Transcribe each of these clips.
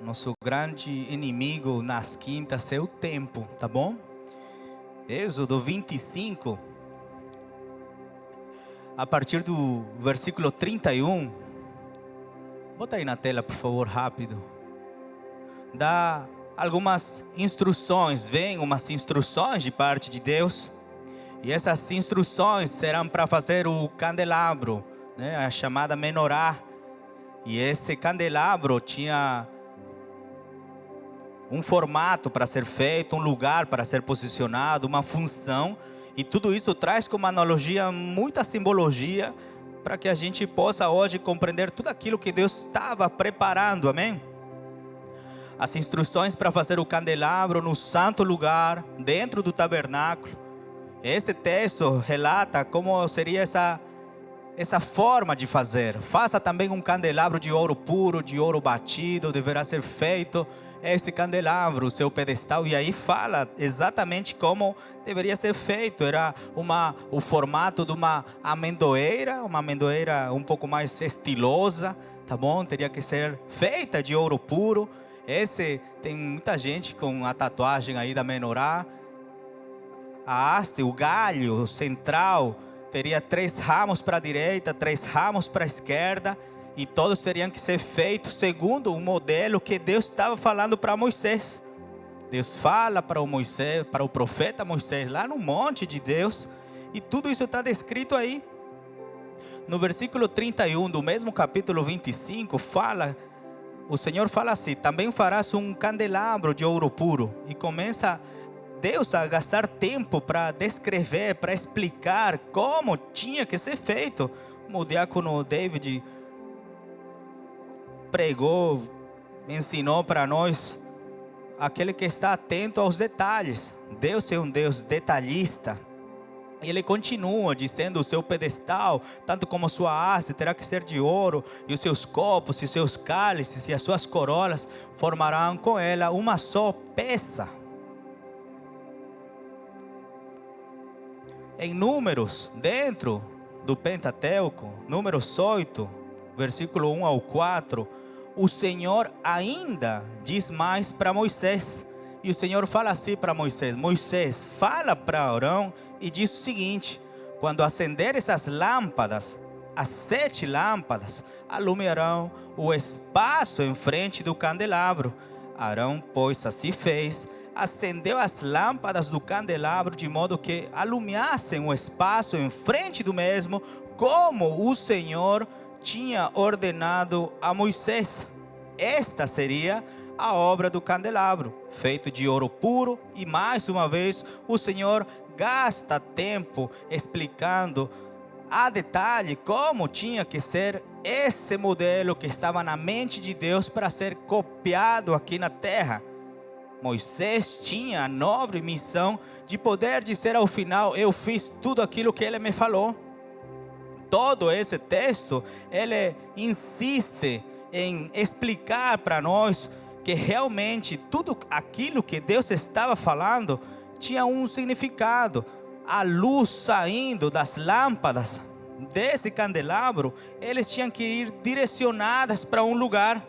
Nosso grande inimigo nas quintas é o tempo, tá bom? Êxodo 25, a partir do versículo 31. Bota aí na tela, por favor, rápido. Dá algumas instruções, vem umas instruções de parte de Deus. E essas instruções serão para fazer o candelabro, né? A chamada menorá. E esse candelabro tinha um formato para ser feito, um lugar para ser posicionado, uma função. E tudo isso traz como analogia muita simbologia para que a gente possa hoje compreender tudo aquilo que Deus estava preparando, amém? As instruções para fazer o candelabro no santo lugar, dentro do tabernáculo. Esse texto relata como seria essa forma de fazer. Faça também um candelabro de ouro puro, de ouro batido, deverá ser feito esse candelabro, o seu pedestal. E aí fala exatamente como deveria ser feito. Era o formato de uma amendoeira um pouco mais estilosa, tá bom? Teria que ser feita de ouro puro. Tem muita gente com a tatuagem aí da menorá. A haste, o galho central, teria 3 ramos para a direita, 3 ramos para a esquerda, e todos teriam que ser feitos segundo o modelo que Deus estava falando para Moisés. Deus fala para Moisés, para o profeta Moisés, lá no monte de Deus, e tudo isso está descrito aí. No versículo 31 do mesmo capítulo 25, o Senhor fala assim: também farás um candelabro de ouro puro. E começa Deus a gastar tempo para descrever, para explicar como tinha que ser feito. O diácono David pregou, ensinou para nós, aquele que está atento aos detalhes. Deus é um Deus detalhista. Ele continua dizendo: o seu pedestal, tanto como sua haste, terá que ser de ouro, e os seus copos, e seus cálices, e as suas corolas formarão com ela uma só peça. Em Números, dentro do Pentateuco, Números 8, versículo 1 ao 4, o Senhor ainda diz mais para Moisés. E o Senhor fala assim para Moisés: Moisés, fala para Arão e diz o seguinte: quando acender essas lâmpadas, as 7 lâmpadas alumiarão o espaço em frente do candelabro. Arão, pois, assim fez. Acendeu as lâmpadas do candelabro de modo que alumiassem o espaço em frente do mesmo, como o Senhor tinha ordenado a Moisés. Esta seria a obra do candelabro, feito de ouro puro. E mais uma vez o Senhor gasta tempo explicando a detalhe como tinha que ser esse modelo que estava na mente de Deus para ser copiado aqui na terra. Moisés tinha a nobre missão de poder dizer ao final: eu fiz tudo aquilo que ele me falou. Todo esse texto, ele insiste em explicar para nós que realmente tudo aquilo que Deus estava falando tinha um significado. A luz saindo das lâmpadas desse candelabro, eles tinham que ir direcionadas para um lugar.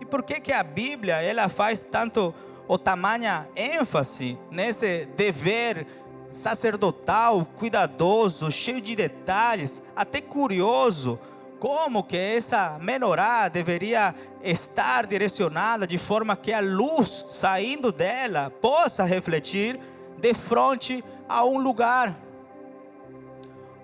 E por que a Bíblia ela faz tanto ou tamanha ênfase nesse dever sacerdotal, cuidadoso, cheio de detalhes, até curioso, como que essa menorá deveria estar direcionada de forma que a luz saindo dela possa refletir de frente a um lugar.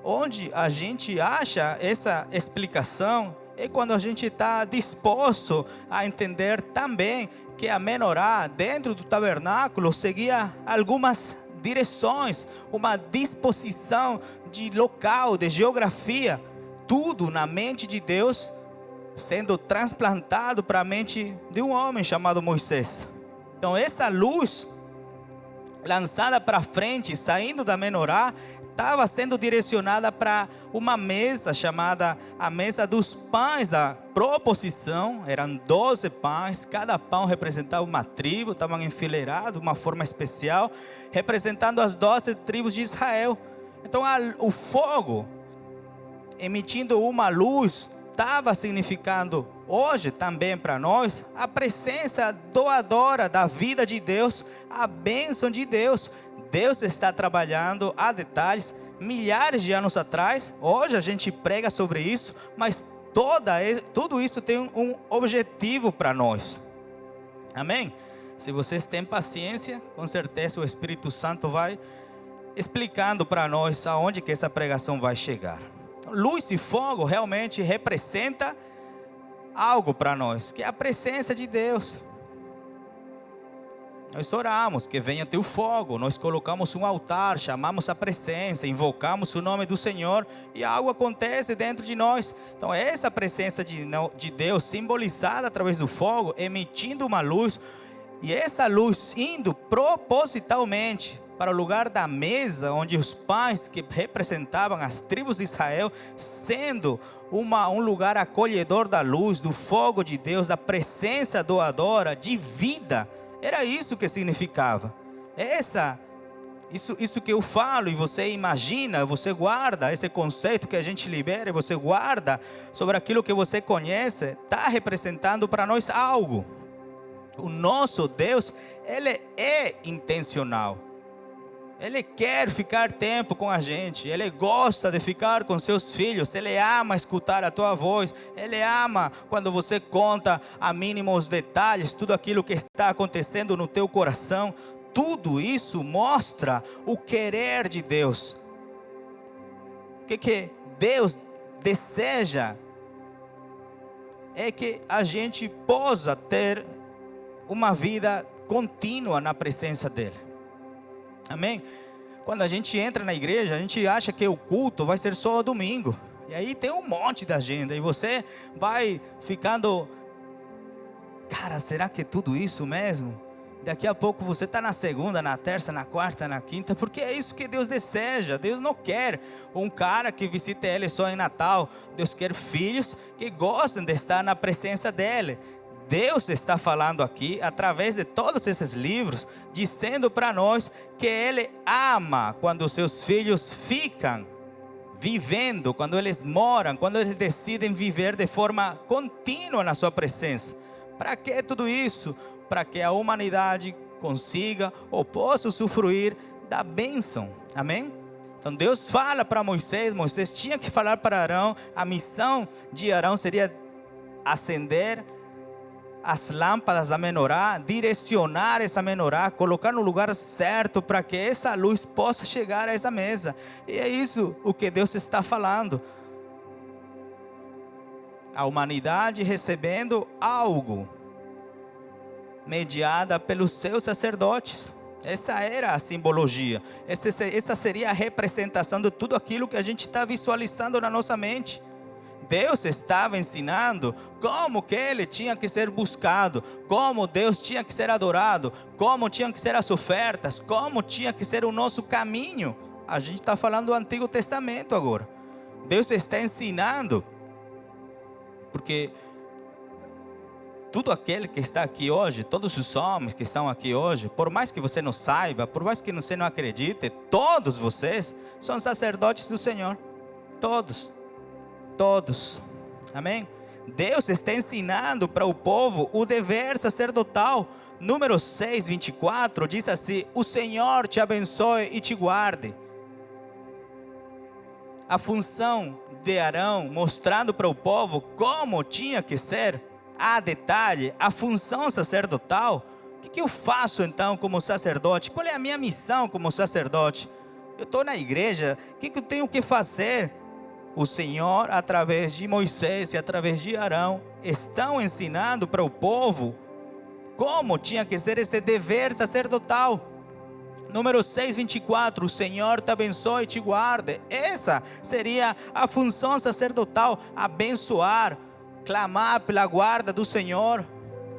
Onde a gente acha essa explicação é quando a gente está disposto a entender também que a menorá dentro do tabernáculo seguia algumas direções, uma disposição de local, de geografia, tudo na mente de Deus sendo transplantado para a mente de um homem chamado Moisés. Então essa luz lançada para frente, saindo da menorá, estava sendo direcionada para uma mesa chamada a mesa dos pães da proposição. Eram 12 pães, cada pão representava uma tribo, estavam enfileirados de uma forma especial, representando as 12 tribos de Israel. Então o fogo, emitindo uma luz estava significando hoje também para nós a presença doadora da vida de Deus, a bênção de Deus. Deus está trabalhando a detalhes. Milhares de anos atrás, hoje a gente prega sobre isso, mas tudo isso tem um objetivo para nós. Amém? Se vocês têm paciência, com certeza o Espírito Santo vai explicando para nós aonde que essa pregação vai chegar. Luz e fogo realmente representa algo para nós, que é a presença de Deus. Nós oramos que venha teu fogo, nós colocamos um altar, chamamos a presença, invocamos o nome do Senhor e algo acontece dentro de nós. Então essa presença de Deus simbolizada através do fogo, emitindo uma luz, e essa luz indo propositalmente para o lugar da mesa, onde os pães que representavam as tribos de Israel, sendo um lugar acolhedor da luz, do fogo de Deus, da presença doadora, de vida. Era isso que significava. Isso que eu falo e você imagina, você guarda esse conceito que a gente libera, você guarda sobre aquilo que você conhece, está representando para nós algo. O nosso Deus, Ele é intencional. Ele quer ficar tempo com a gente. Ele gosta de ficar com seus filhos. Ele ama escutar a tua voz. Ele ama quando você conta a mínimos detalhes tudo aquilo que está acontecendo no teu coração. Tudo isso mostra o querer de Deus. O que Deus deseja é que a gente possa ter uma vida contínua na presença dEle. Amém? Quando a gente entra na igreja, a gente acha que o culto vai ser só domingo. E aí tem um monte de agenda. E você vai ficando, cara, será que é tudo isso mesmo? Daqui a pouco você está na segunda, na terça, na quarta, na quinta. Porque é isso que Deus deseja. Deus não quer um cara que visite Ele só em Natal. Deus quer filhos que gostem de estar na presença dEle. Deus está falando aqui, através de todos esses livros, dizendo para nós que Ele ama quando os seus filhos ficam vivendo, quando eles moram, quando eles decidem viver de forma contínua na sua presença. Para que tudo isso? Para que a humanidade consiga ou possa usufruir da bênção. Amém? Então Deus fala para Moisés, Moisés tinha que falar para Arão, a missão de Arão seria acender as lâmpadas da menorá, direcionar essa menorá, colocar no lugar certo para que essa luz possa chegar a essa mesa. E é isso o que Deus está falando. A humanidade recebendo algo mediada pelos seus sacerdotes. Essa era a simbologia. Essa seria a representação de tudo aquilo que a gente está visualizando na nossa mente. Deus estava ensinando como que Ele tinha que ser buscado, como Deus tinha que ser adorado, como tinham que ser as ofertas, como tinha que ser o nosso caminho. A gente está falando do Antigo Testamento agora. Deus está ensinando, porque tudo aquele que está aqui hoje, todos os homens que estão aqui hoje, por mais que você não saiba, por mais que você não acredite, todos vocês são sacerdotes do Senhor. Todos. Amém? Deus está ensinando para o povo o dever sacerdotal. Número 6, 24 diz assim: o Senhor te abençoe e te guarde. A função de Arão, mostrando para o povo como tinha que ser, a detalhe, a função sacerdotal. O que eu faço então como sacerdote? Qual é a minha missão como sacerdote? Eu estou na igreja, o que eu tenho que fazer? O Senhor, através de Moisés e através de Arão, estão ensinando para o povo como tinha que ser esse dever sacerdotal. Número 6, 24, o Senhor te abençoe e te guarde. Essa seria a função sacerdotal, abençoar, clamar pela guarda do Senhor.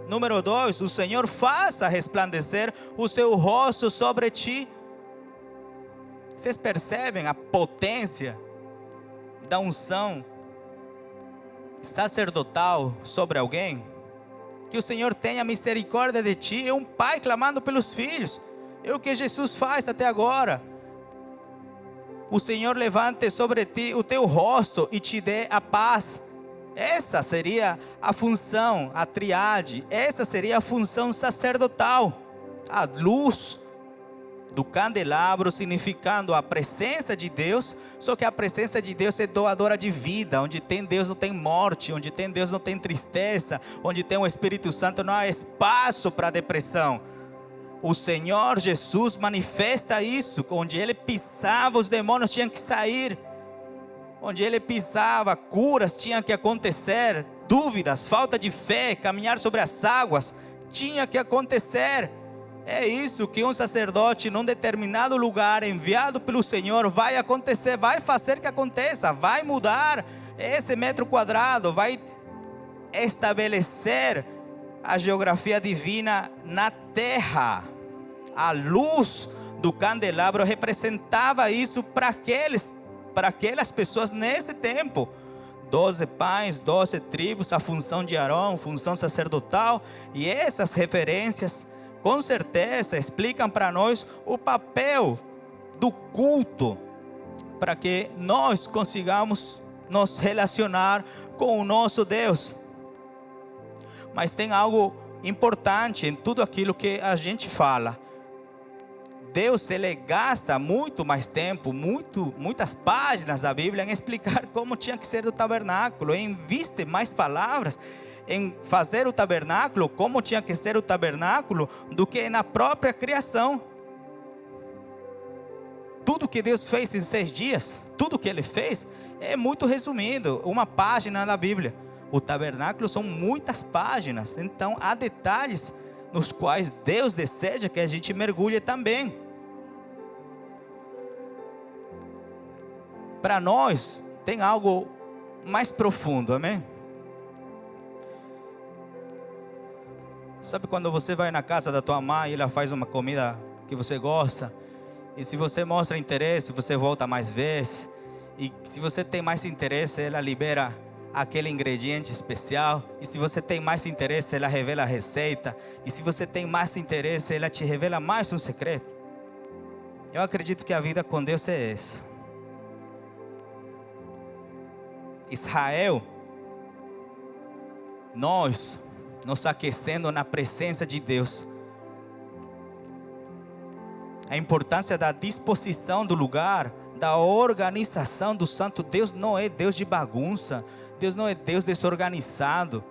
Número 2, o Senhor faça resplandecer o seu rosto sobre ti. Vocês percebem a potência da unção sacerdotal sobre alguém? Que o Senhor tenha misericórdia de ti. É um pai clamando pelos filhos. É o que Jesus faz até agora. O Senhor levante sobre ti o teu rosto e te dê a paz. Essa seria a função, a triade, essa seria a função sacerdotal. A luz do candelabro significando a presença de Deus, só que a presença de Deus é doadora de vida. Onde tem Deus não tem morte, onde tem Deus não tem tristeza, onde tem o Espírito Santo não há espaço para depressão. O Senhor Jesus manifesta isso. Onde Ele pisava, os demônios tinham que sair. Onde Ele pisava, curas tinham que acontecer. Dúvidas, falta de fé, caminhar sobre as águas tinha que acontecer. É isso que um sacerdote num determinado lugar enviado pelo Senhor vai acontecer, vai fazer que aconteça, vai mudar esse metro quadrado, vai estabelecer a geografia divina na terra. A luz do candelabro representava isso para aquelas pessoas nesse tempo. 12 pães, 12 tribos, a função de Arão, função sacerdotal, e essas referências com certeza explicam para nós o papel do culto, para que nós consigamos nos relacionar com o nosso Deus. Mas tem algo importante em tudo aquilo que a gente fala. Deus, Ele gasta muito mais tempo, muitas páginas da Bíblia em explicar como tinha que ser o tabernáculo, investe mais palavras em fazer o tabernáculo, como tinha que ser o tabernáculo, do que na própria criação. Tudo que Deus fez em 6 dias, tudo que Ele fez, é muito resumido, uma página da Bíblia. O tabernáculo são muitas páginas, então há detalhes nos quais Deus deseja que a gente mergulhe também. Para nós, tem algo mais profundo, amém? Sabe quando você vai na casa da tua mãe e ela faz uma comida que você gosta? E se você mostra interesse, você volta mais vezes. E se você tem mais interesse, ela libera aquele ingrediente especial. E se você tem mais interesse, ela revela a receita. E se você tem mais interesse, ela te revela mais um segredo. Eu acredito que a vida com Deus é essa. Israel, nós nos aquecendo na presença de Deus. A importância da disposição do lugar, da organização do santo. Deus não é Deus de bagunça. Deus não é Deus desorganizado.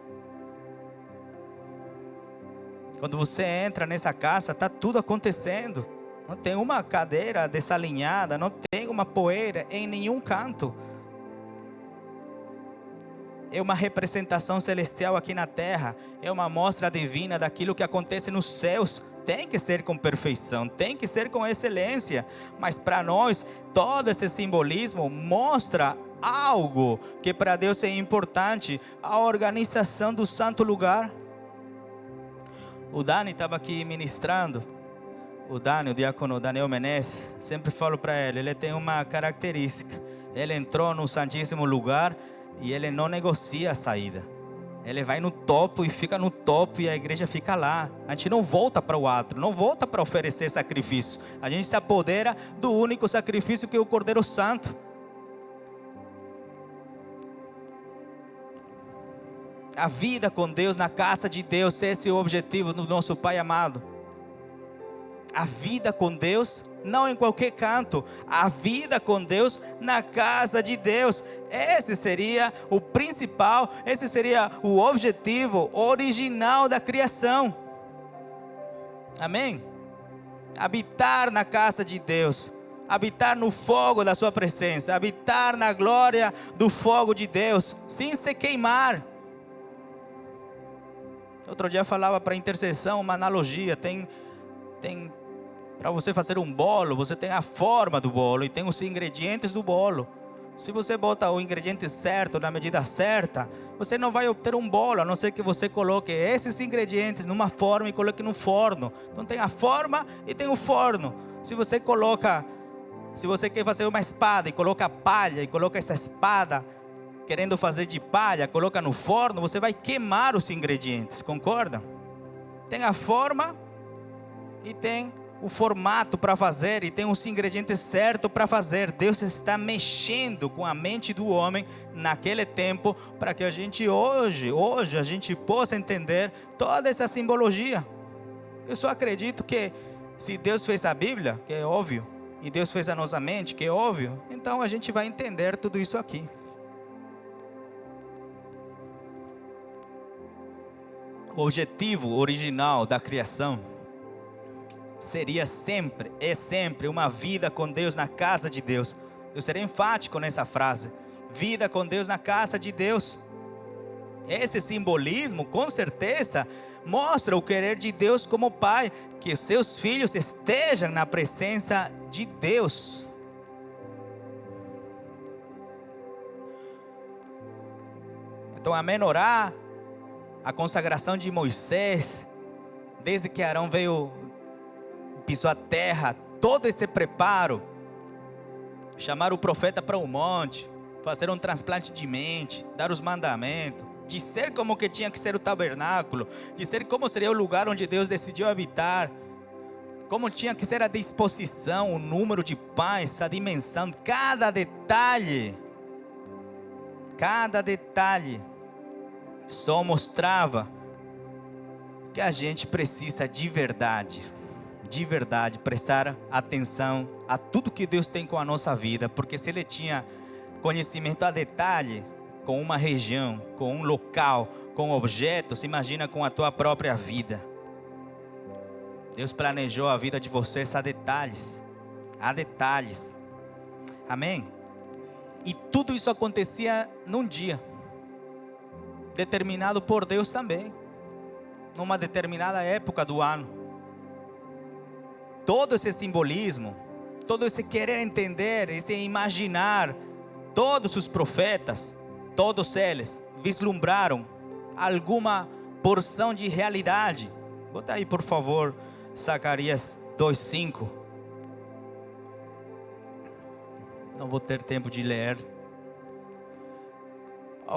Quando você entra nessa casa, está tudo acontecendo. Não tem uma cadeira desalinhada, não tem uma poeira em nenhum canto. É uma representação celestial aqui na terra. É uma mostra divina daquilo que acontece nos céus. Tem que ser com perfeição, tem que ser com excelência. Mas para nós, todo esse simbolismo mostra algo que para Deus é importante. A organização do santo lugar. O Dani estava aqui ministrando. O Dani, o diácono Daniel Menezes, sempre falo para ele tem uma característica. Ele entrou no santíssimo lugar e ele não negocia a saída. Ele vai no topo e fica no topo e a igreja fica lá. A gente não volta para o átrio, não volta para oferecer sacrifício. A gente se apodera do único sacrifício que é o Cordeiro Santo. A vida com Deus, na casa de Deus, esse é o objetivo do nosso Pai amado. A vida com Deus, não em qualquer canto. A vida com Deus na casa de Deus. Esse seria o principal, esse seria o objetivo original da criação. Amém? Habitar na casa de Deus. Habitar no fogo da sua presença. Habitar na glória do fogo de Deus. Sem se queimar. Outro dia falava para intercessão uma analogia. Tem para você fazer um bolo, você tem a forma do bolo e tem os ingredientes do bolo. Se você bota o ingrediente certo, na medida certa, você não vai obter um bolo, a não ser que você coloque esses ingredientes numa forma e coloque no forno. Então tem a forma e tem o forno. Se você quer fazer uma espada e coloca palha e coloca essa espada querendo fazer de palha, coloca no forno, você vai queimar os ingredientes, concorda? Tem a forma e tem o formato para fazer e tem os ingredientes certos para fazer. Deus está mexendo com a mente do homem naquele tempo para que a gente hoje a gente possa entender toda essa simbologia. Eu só acredito que se Deus fez a Bíblia, que é óbvio, e Deus fez a nossa mente, que é óbvio, então a gente vai entender tudo isso aqui. O objetivo original da criação seria sempre, é sempre uma vida com Deus na casa de Deus. Eu serei enfático nessa frase: vida com Deus na casa de Deus. Esse simbolismo, com certeza, mostra o querer de Deus como Pai, que seus filhos estejam na presença de Deus. Então a menorá, a consagração de Moisés, desde que Arão pisou a terra, todo esse preparo, chamar o profeta para o monte, fazer um transplante de mente, dar os mandamentos, dizer como que tinha que ser o tabernáculo, dizer como seria o lugar onde Deus decidiu habitar, como tinha que ser a disposição, o número de pães, a dimensão, cada detalhe só mostrava que a gente precisa de verdade prestar atenção a tudo que Deus tem com a nossa vida, porque se Ele tinha conhecimento a detalhe com uma região, com um local, com objetos, imagina com a tua própria vida. Deus planejou a vida de vocês a detalhes, amém? E tudo isso acontecia num dia determinado por Deus também, numa determinada época do ano. Todo esse simbolismo, todo esse querer entender, esse imaginar, todos os profetas, todos eles vislumbraram alguma porção de realidade. Bota aí, por favor, Zacarias 2:5. Não vou ter tempo de ler.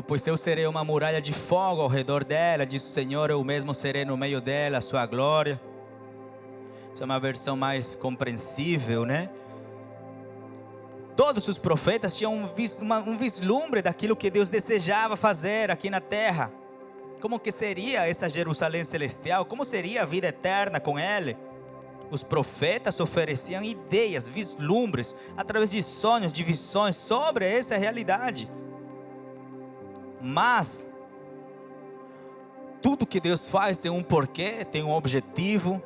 Pois eu serei uma muralha de fogo ao redor dela, diz o Senhor, eu mesmo serei no meio dela, a sua glória. Essa é uma versão mais compreensível, né? Todos os profetas tinham um vislumbre daquilo que Deus desejava fazer aqui na terra. Como que seria essa Jerusalém celestial? Como seria a vida eterna com Ele? Os profetas ofereciam ideias, vislumbres, através de sonhos, de visões sobre essa realidade. Mas tudo que Deus faz tem um porquê, tem um objetivo.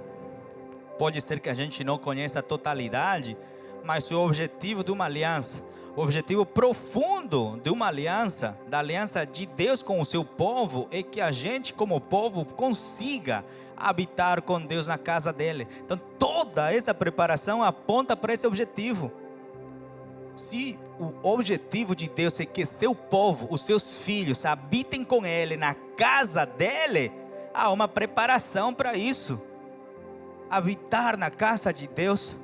Pode ser que a gente não conheça a totalidade, mas o objetivo de uma aliança, o objetivo profundo de uma aliança, da aliança de Deus com o seu povo, é que a gente como povo consiga habitar com Deus na casa dele. Então toda essa preparação aponta para esse objetivo. Se o objetivo de Deus é que seu povo, os seus filhos, habitem com Ele na casa dele, há uma preparação para isso. Habitar na casa de Deus,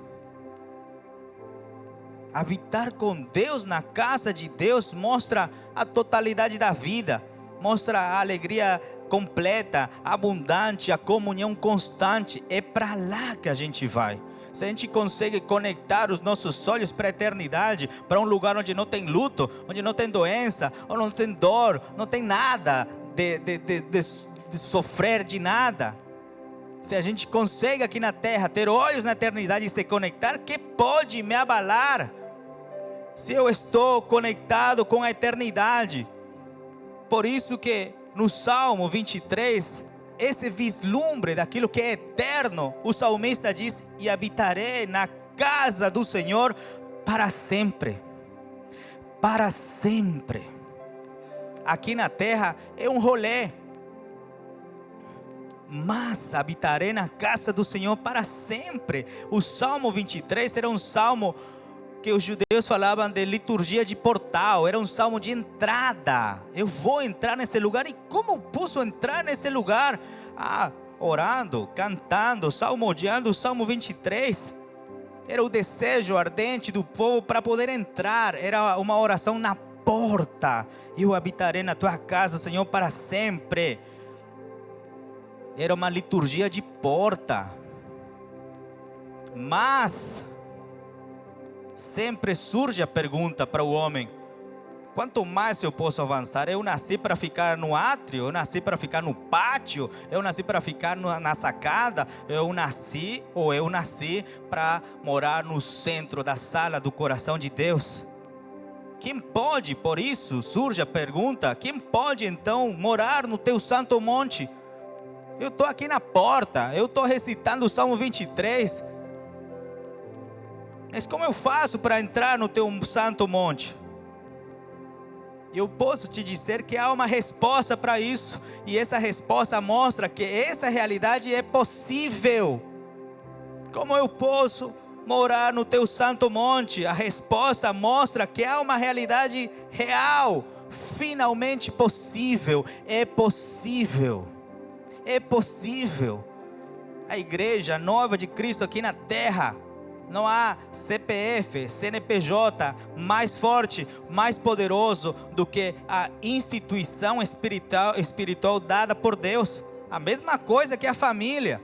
habitar com Deus na casa de Deus, mostra a totalidade da vida, mostra a alegria completa, abundante, a comunhão constante. É para lá que a gente vai. Se a gente consegue conectar os nossos olhos para a eternidade, para um lugar onde não tem luto, onde não tem doença, onde não tem dor, não tem nada de sofrer de nada. Se a gente consegue aqui na terra ter olhos na eternidade e se conectar, que pode me abalar? Se eu estou conectado com a eternidade. Por isso que no Salmo 23, esse vislumbre daquilo que é eterno, o salmista diz: e habitarei na casa do Senhor para sempre. Para sempre. Aqui na terra é um rolê, mas habitarei na casa do Senhor para sempre. O Salmo 23 era um salmo que os judeus falavam de liturgia de portal, era um salmo de entrada. Eu vou entrar nesse lugar, e como posso entrar nesse lugar? Orando, cantando, salmodiando. O Salmo 23 era o desejo ardente do povo para poder entrar, era uma oração na porta. Eu habitarei na tua casa, Senhor, para sempre. Era uma liturgia de porta. Mas sempre surge a pergunta para o homem: quanto mais eu posso avançar? Eu nasci para ficar no átrio, eu nasci para ficar no pátio, eu nasci para ficar na sacada, eu nasci para morar no centro da sala do coração de Deus. Quem pode, por isso surge a pergunta, quem pode então morar no teu santo monte? Eu estou aqui na porta, eu estou recitando o Salmo 23, mas como eu faço para entrar no teu santo monte? Eu posso te dizer que há uma resposta para isso, e essa resposta mostra que essa realidade é possível. Como eu posso morar no teu santo monte? A resposta mostra que há uma realidade real, finalmente possível. É possível. É possível. A igreja nova de Cristo aqui na terra, não há CPF, CNPJ mais forte, mais poderoso do que a instituição espiritual dada por Deus. A mesma coisa que a família.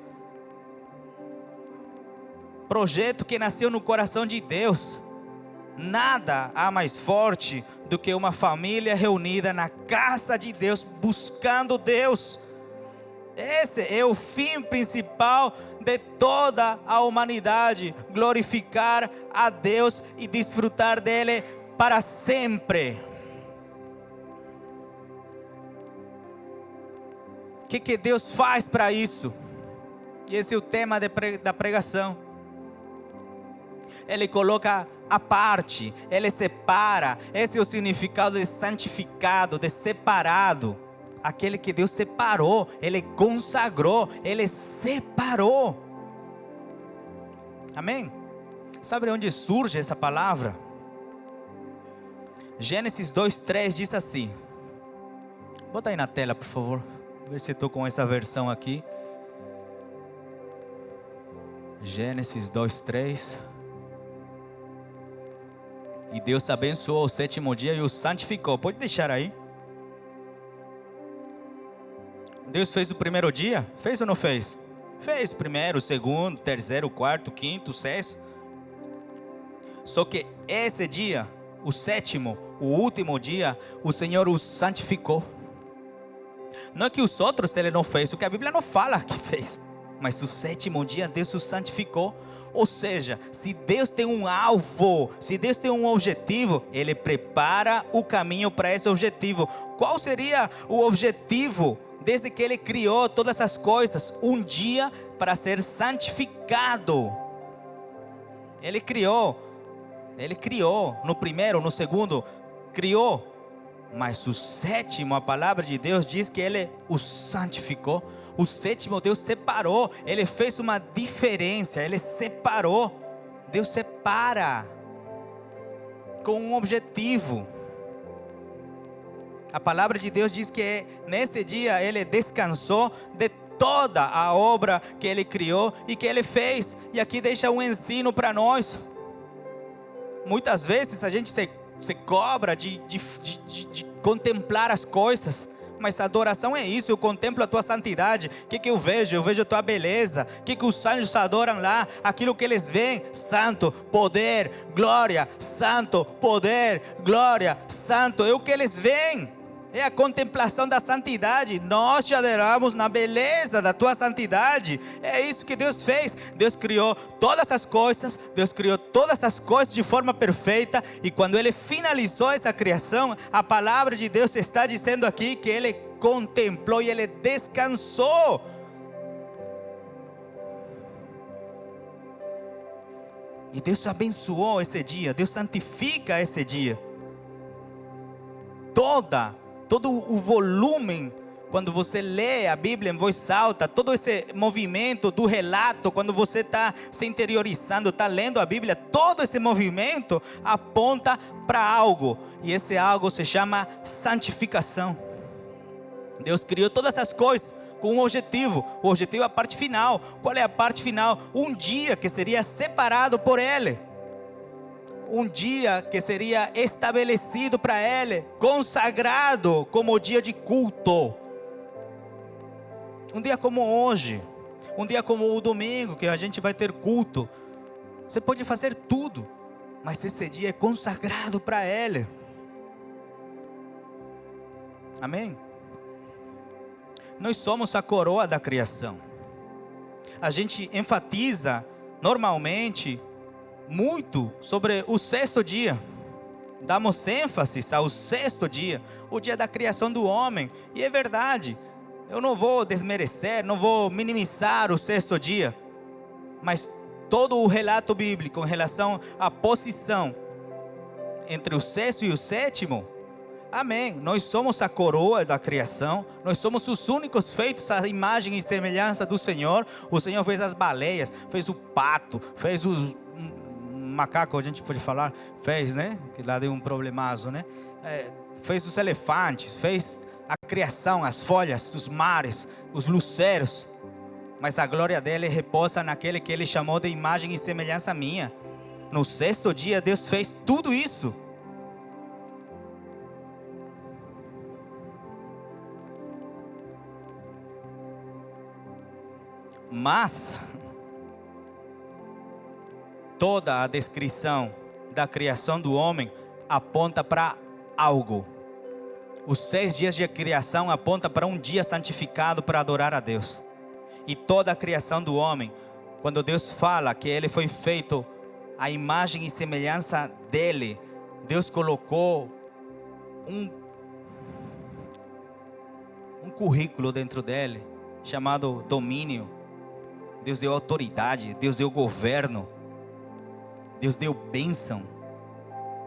Projeto que nasceu no coração de Deus. Nada há mais forte do que uma família reunida na casa de Deus, buscando Deus. Esse é o fim principal de toda a humanidade: glorificar a Deus e desfrutar dele para sempre. O que Deus faz para isso? Esse é o tema da pregação. Ele coloca à parte, Ele separa. Esse é o significado de santificado, de separado. Aquele que Deus separou, Ele consagrou, Ele separou. Amém? Sabe de onde surge essa palavra? Gênesis 2:3 diz assim. Bota aí na tela, por favor. Ver se estou com essa versão aqui. Gênesis 2:3. E Deus abençoou o sétimo dia e o santificou. Pode deixar aí. Deus fez o primeiro dia? Fez ou não fez? Fez o primeiro, o segundo, o terceiro, o quarto, o quinto, o sexto. Só que esse dia, o sétimo, o último dia, o Senhor o santificou. Não é que os outros Ele não fez, porque a Bíblia não fala que fez. Mas o sétimo dia Deus o santificou. Ou seja, se Deus tem um alvo, se Deus tem um objetivo, Ele prepara o caminho para esse objetivo. Qual seria o objetivo? Desde que Ele criou todas as coisas, um dia para ser santificado. Ele criou no primeiro, no segundo, criou. Mas o sétimo, a palavra de Deus diz que Ele o santificou. O sétimo Deus separou, Ele fez uma diferença, Ele separou. Deus separa com um objetivo. A palavra de Deus diz que nesse dia Ele descansou de toda a obra que Ele criou e que Ele fez. E aqui deixa um ensino para nós. Muitas vezes a gente se cobra de contemplar as coisas. Mas a adoração é isso, eu contemplo a tua santidade. O que eu vejo? Eu vejo a tua beleza. O que os anjos adoram lá? Aquilo que eles veem: santo, poder, glória. Santo, poder, glória, santo. É o que eles veem. É a contemplação da santidade. Nós te adoramos na beleza da tua santidade. É isso que Deus fez. Deus criou todas as coisas. Deus criou todas as coisas de forma perfeita. E quando Ele finalizou essa criação, a palavra de Deus está dizendo aqui que Ele contemplou e Ele descansou. E Deus abençoou esse dia. Deus santifica esse dia. Todo o volume, quando você lê a Bíblia em voz alta, todo esse movimento do relato, quando você está se interiorizando, está lendo a Bíblia, todo esse movimento aponta para algo, e esse algo se chama santificação. Deus criou todas essas coisas com um objetivo. O objetivo é a parte final. Qual é a parte final? Um dia que seria separado por Ele. Um dia que seria estabelecido para Ele, consagrado como dia de culto. Um dia como hoje, um dia como o domingo, que a gente vai ter culto. Você pode fazer tudo, mas esse dia é consagrado para Ele. Amém? Nós somos a coroa da criação. A gente enfatiza normalmente muito sobre o sexto dia. Damos ênfase ao sexto dia, o dia da criação do homem. E é verdade, eu não vou desmerecer, não vou minimizar o sexto dia. Mas todo o relato bíblico em relação à posição entre o sexto e o sétimo, amém, nós somos a coroa da criação, nós somos os únicos feitos à imagem e semelhança do Senhor. O Senhor fez as baleias, fez o pato, fez o macaco, a gente pode falar, fez, né? Que lá deu um problemaço, né? Fez os elefantes, fez a criação, as folhas, os mares, os luceiros. Mas a glória dele repousa naquele que ele chamou de imagem e semelhança minha. No sexto dia, Deus fez tudo isso. Mas toda a descrição da criação do homem aponta para algo. Os 6 dias de criação apontam para um dia santificado para adorar a Deus. E toda a criação do homem, quando Deus fala que ele foi feito à imagem e semelhança dele, Deus colocou um currículo dentro dele, chamado domínio. Deus deu autoridade, Deus deu governo, Deus deu bênção.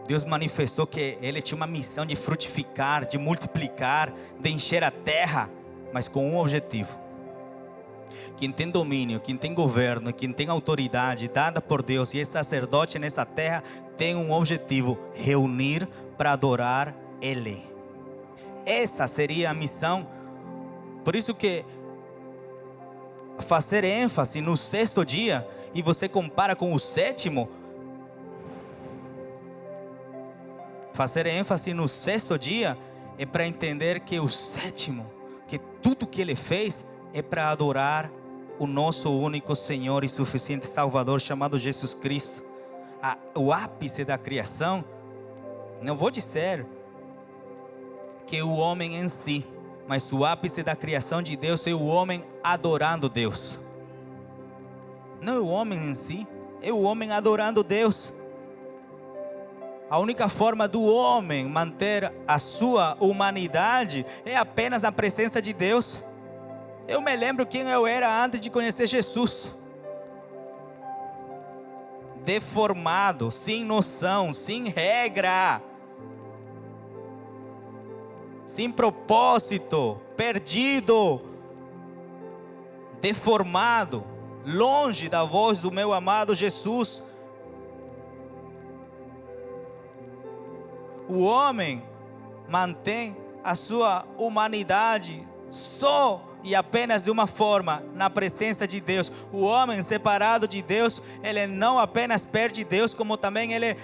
Deus manifestou que ele tinha uma missão de frutificar, de multiplicar, de encher a terra, mas com um objetivo. Quem tem domínio, quem tem governo, quem tem autoridade dada por Deus e é sacerdote nessa terra, tem um objetivo: reunir para adorar Ele. Essa seria a missão. Por isso que fazer ênfase no sexto dia e você compara com o sétimo, fazer ênfase no sexto dia é para entender que o sétimo, que tudo que ele fez é para adorar o nosso único Senhor e suficiente Salvador chamado Jesus Cristo. O ápice da criação, não vou dizer que o homem em si, mas o ápice da criação de Deus é o homem adorando Deus. Não é o homem em si, é o homem adorando Deus. A única forma do homem manter a sua humanidade é apenas a presença de Deus. Eu me lembro quem eu era antes de conhecer Jesus. Deformado, sem noção, sem regra, sem propósito, perdido, deformado, longe da voz do meu amado Jesus. O homem mantém a sua humanidade só e apenas de uma forma: na presença de Deus. O homem separado de Deus, ele não apenas perde Deus, como também ele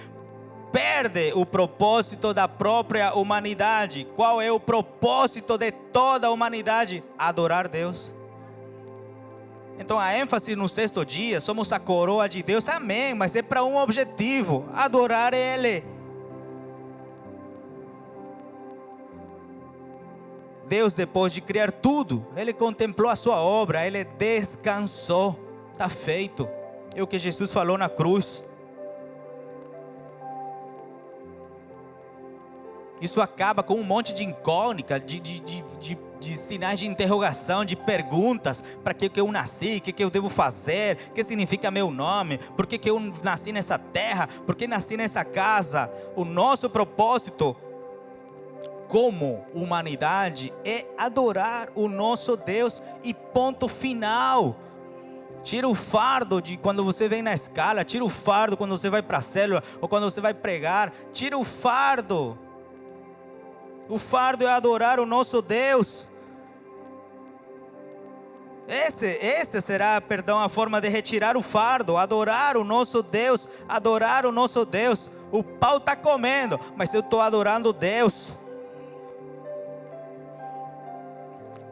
perde o propósito da própria humanidade. Qual é o propósito de toda a humanidade? Adorar Deus. Então a ênfase no sexto dia, somos a coroa de Deus, amém, mas é para um objetivo: adorar Ele. Deus, depois de criar tudo, Ele contemplou a sua obra, Ele descansou. Está feito. É o que Jesus falou na cruz. Isso acaba com um monte de incógnita, de sinais de interrogação, de perguntas: para que eu nasci? O que eu devo fazer? O que significa meu nome? Por que eu nasci nessa terra? Por que nasci nessa casa? O nosso propósito como humanidade é adorar o nosso Deus e ponto final. Tira o fardo de quando você vem na escala, tira o fardo quando você vai para a célula ou quando você vai pregar. Tira o fardo. O fardo é adorar o nosso Deus. Esse será, a forma de retirar o fardo: adorar o nosso Deus, adorar o nosso Deus. O pau está comendo, mas eu estou adorando Deus.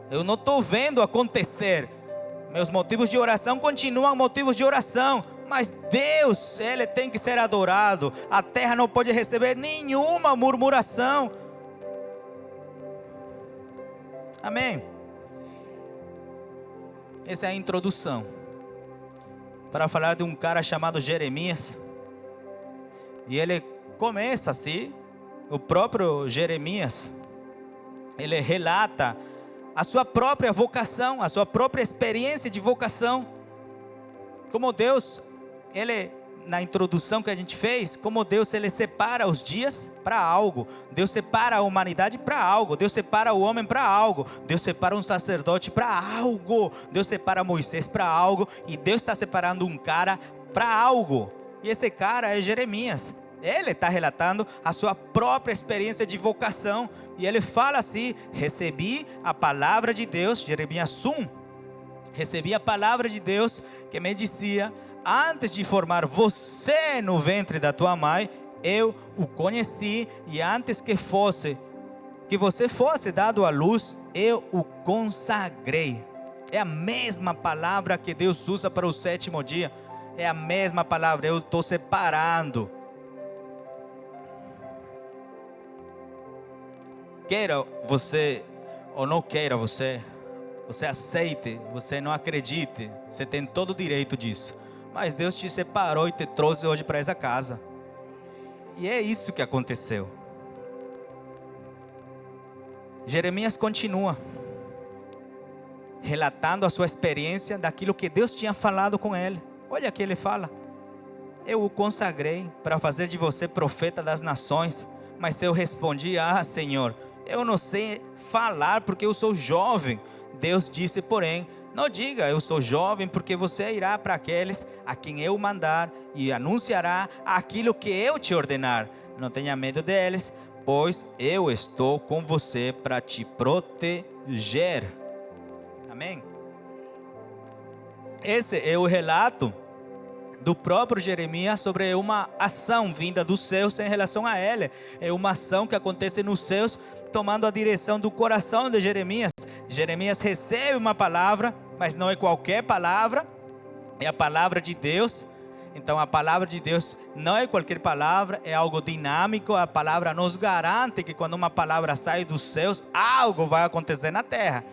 Eu não estou vendo acontecer. Meus motivos de oração continuam motivos de oração, Mas Deus, Ele tem que ser adorado. A terra não pode receber nenhuma murmuração. Amém? Essa é a introdução para falar de um cara chamado Jeremias. E ele começa assim, o próprio Jeremias, ele relata a sua própria vocação, a sua própria experiência de vocação. Como Deus, Ele, na introdução que a gente fez, como Deus, Ele separa os dias para algo. Deus separa a humanidade para algo. Deus separa o homem para algo. Deus separa um sacerdote para algo. Deus separa Moisés para algo. E Deus está separando um cara para algo. E esse cara é Jeremias. Ele está relatando a sua própria experiência de vocação. E ele fala assim: recebi a palavra de Deus, Jeremias 1. Recebi a palavra de Deus que me dizia: antes de formar você no ventre da tua mãe, eu o conheci, e antes que você fosse dado à luz, eu o consagrei. É a mesma palavra que Deus usa para o sétimo dia. É a mesma palavra. Eu estou separando. Queira você ou não queira você aceite, você não acredite, você tem todo o direito disso. Mas Deus te separou e te trouxe hoje para essa casa. E é isso que aconteceu. Jeremias continua relatando a sua experiência daquilo que Deus tinha falado com ele. Olha que ele fala: eu o consagrei para fazer de você profeta das nações. Mas eu respondi: Senhor, eu não sei falar porque eu sou jovem. Deus disse, porém, não diga eu sou jovem, porque você irá para aqueles a quem eu mandar e anunciará aquilo que eu te ordenar. Não tenha medo deles, pois eu estou com você para te proteger. Amém? Esse é o relato do próprio Jeremias sobre uma ação vinda dos céus em relação a ele. É uma ação que acontece nos céus, tomando a direção do coração de Jeremias. Jeremias recebe uma palavra, mas não é qualquer palavra, é a palavra de Deus. Então a palavra de Deus não é qualquer palavra, é algo dinâmico. A palavra nos garante que quando uma palavra sai dos céus, algo vai acontecer na terra.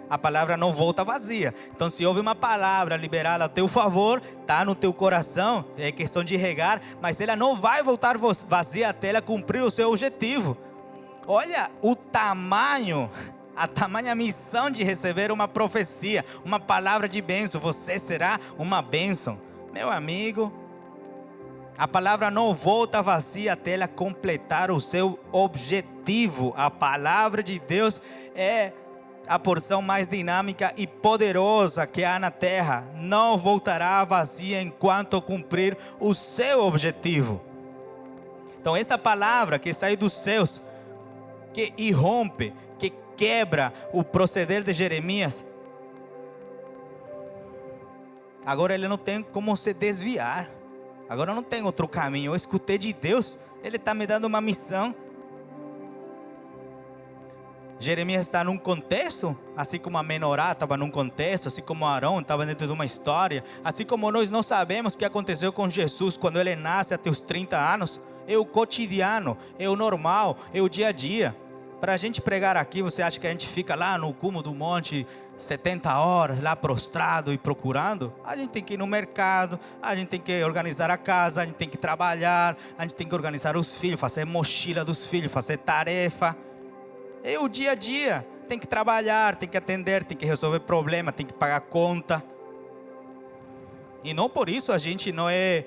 A palavra não volta vazia. Então se houve uma palavra liberada a teu favor, está no teu coração, é questão de regar, mas ela não vai voltar vazia até ela cumprir o seu objetivo. Olha o tamanho, a tamanha missão de receber uma profecia, uma palavra de bênção. Você será uma bênção. Meu amigo, a palavra não volta vazia até ela completar o seu objetivo. A palavra de Deus é a porção mais dinâmica e poderosa que há na terra. Não voltará vazia enquanto cumprir o seu objetivo. Então essa palavra que sai dos céus, que irrompe, que quebra o proceder de Jeremias, agora ele não tem como se desviar. Agora não tem outro caminho. Eu escutei de Deus, Ele está me dando uma missão. Jeremias está num contexto, assim como a menorá estava num contexto, assim como Arão estava dentro de uma história, assim como nós não sabemos o que aconteceu com Jesus quando ele nasce até os 30 anos. É o cotidiano, é o normal, é o dia a dia. Para a gente pregar aqui, você acha que a gente fica lá no cume do monte 70 horas, lá prostrado e procurando? A gente tem que ir no mercado, a gente tem que organizar a casa, a gente tem que trabalhar, a gente tem que organizar os filhos, fazer mochila dos filhos, fazer tarefa. É o dia a dia, tem que trabalhar, tem que atender, tem que resolver problema, tem que pagar conta. E não por isso a gente não é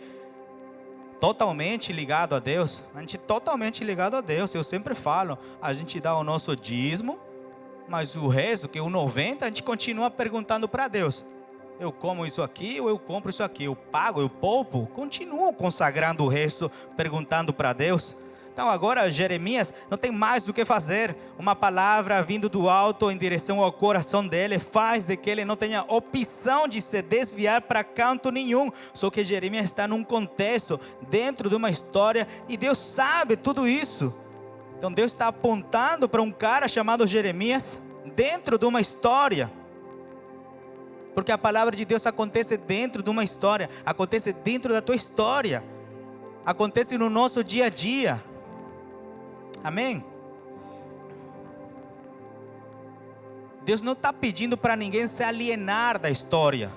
totalmente ligado a Deus. A gente é totalmente ligado a Deus. Eu sempre falo, a gente dá o nosso dízimo, mas o resto, que é o 90%, a gente continua perguntando para Deus. Eu como isso aqui ou eu compro isso aqui? Eu pago, eu poupo? Continuo consagrando o resto, perguntando para Deus. Então agora Jeremias não tem mais do que fazer. Uma palavra vindo do alto em direção ao coração dele faz de que ele não tenha opção de se desviar para canto nenhum. Só que Jeremias está num contexto, dentro de uma história, e Deus sabe tudo isso. Então Deus está apontando para um cara chamado Jeremias dentro de uma história. Porque a palavra de Deus acontece dentro de uma história, acontece dentro da tua história, acontece no nosso dia a dia. Amém? Deus não está pedindo para ninguém se alienar da história.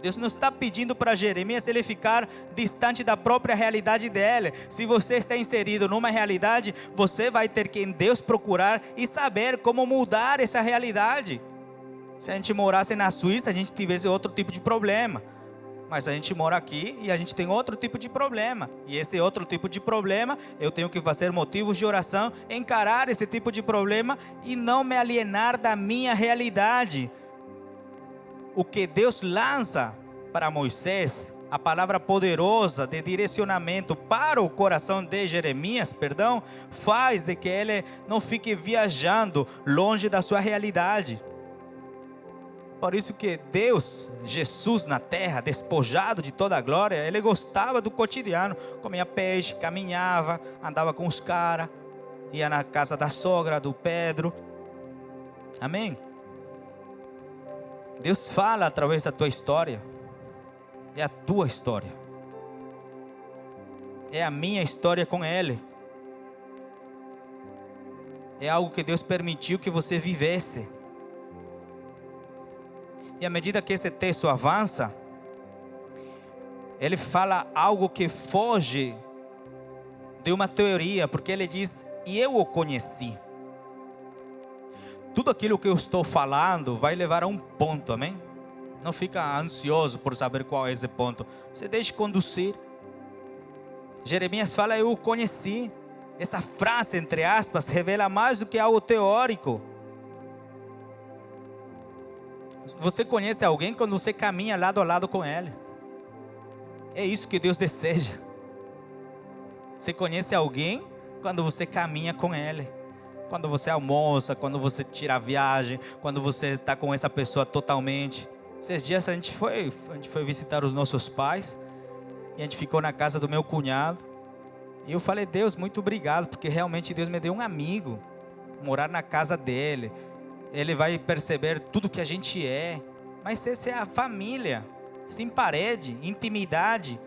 Deus não está pedindo para Jeremias ele ficar distante da própria realidade dele. Se você está inserido numa realidade, você vai ter que em Deus procurar e saber como mudar essa realidade. Se a gente morasse na Suíça, a gente tivesse outro tipo de problema. Mas a gente mora aqui e a gente tem outro tipo de problema. E esse outro tipo de problema, eu tenho que fazer motivos de oração, encarar esse tipo de problema e não me alienar da minha realidade. O que Deus lança para Moisés, a palavra poderosa de direcionamento para o coração de Jeremias, faz de que ele não fique viajando longe da sua realidade. Por isso que Deus, Jesus na terra, despojado de toda a glória, ele gostava do cotidiano, comia peixe, caminhava, andava com os caras, ia na casa da sogra, do Pedro. Amém? Deus fala através da tua história. É a tua história. É a minha história com Ele. É algo que Deus permitiu que você vivesse. E à medida que esse texto avança, ele fala algo que foge de uma teoria, porque ele diz, e eu o conheci. Tudo aquilo que eu estou falando vai levar a um ponto, amém? Não fica ansioso por saber qual é esse ponto. Você deixe conduzir. Jeremias fala, eu o conheci. Essa frase, entre aspas, revela mais do que algo teórico. Você conhece alguém quando você caminha lado a lado com ele. É isso que Deus deseja. Você conhece alguém quando você caminha com ele. Quando você almoça, quando você tira a viagem, quando você está com essa pessoa totalmente. Esses dias a gente foi visitar os nossos pais. E a gente ficou na casa do meu cunhado. E eu falei, Deus, muito obrigado, porque realmente Deus me deu um amigo. Morar na casa dele. Ele vai perceber tudo que a gente é. Mas essa é a família. Sem parede, intimidade.